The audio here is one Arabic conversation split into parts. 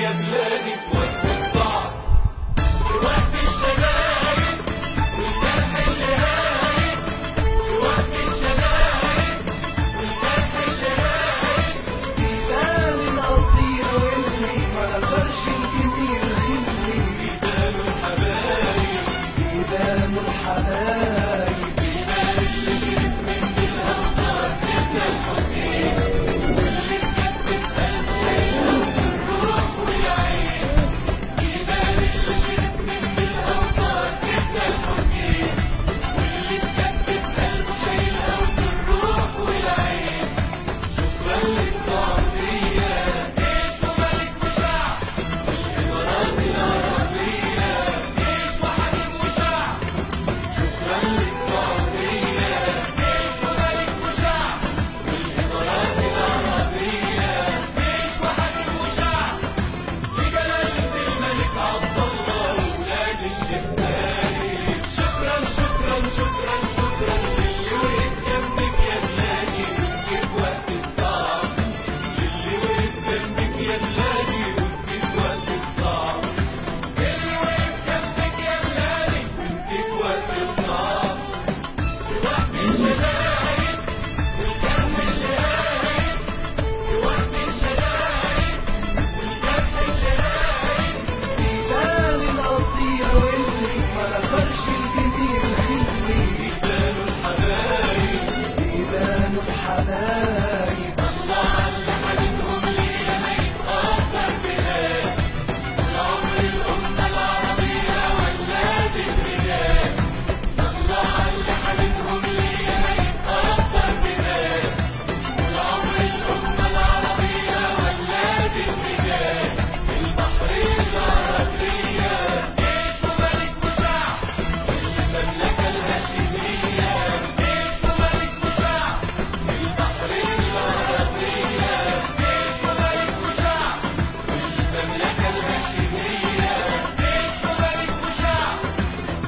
يا بلادي في وقت الصعب، في وقت الشدائد والجرح اللي هايد، في وقت الشدائد والجرح اللي هايد. بيبان الأصيل واللي ما نقدرش الجميل خلي، بيبانوا الحبايب، بيبان الحبايب، بيبان اللي شرب من بالأوصار سيدنا الحسين، واللي بجد في قلبه شايله الروح والعين. بيبان اللي شرب من بالأوصار سيدنا الحسين، واللي بجد في قلبه شايله الروح والعين. شكرا للسعودية جيش وملك وشعب، والإمارات العربية جيش وحريم وشعب. شكرا للسعودية جيش وملك وشعب، والإمارات العربية جيش وحريم وشعب. لجلالة الملك عبد الله وولاد الشيخ زايد. شكرا شكرا شكرا شكرا للي وقف جنبك يا بلادي وانتي في وقت الصعب، للي وقف جنبك يا بلادي وانتي في وقت الصعب، اللي وقف جنبك يا بلادي وانتي في وقت الصعب، في وقت الشدائد والجرح اللي هايد، في وقت الشدائد والجرح اللي هايد. بيبان الأصيل واللي ما نقدرش الجميل خلي، بيبانوا الحبايب، بيبان الحبايب، الله على حنينهم لينا ما يتقدر بلاد، والعمر الأمة العربية ولاد الرجال. الله على حنينهم لينا ما يتقدر بلاد، والعمر الأمة العربية ولاد الرجال. البحرين العربية جيش وملك وشعب، المملكة الهاشمية جيش وملك وشعب. البحرين العربية جيش وملك وشعب، المملكة الهاشمية جيش وملك وشعب.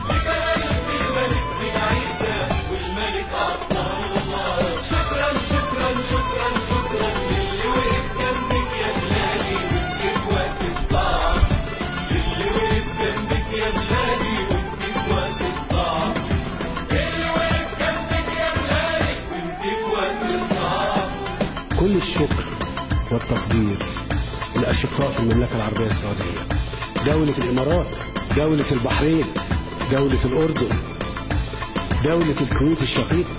لجلالة الملك بن عيسى والملك عبد الله. شكرا شكرا شكرا شكرا للي وقف جنبك يا بلادي وانتي في وقت الصعب، للي وقف جنبك يا بلادي وانتي في وقت الصعب، اللي وقف جنبك يا بلادي وانتي في وقت الصعب. كل الشكر والتقدير لأشقاء في المملكة العربية السعودية، دولة الإمارات، دولة البحرين، دولة الأردن، دولة الكويت الشقيقة،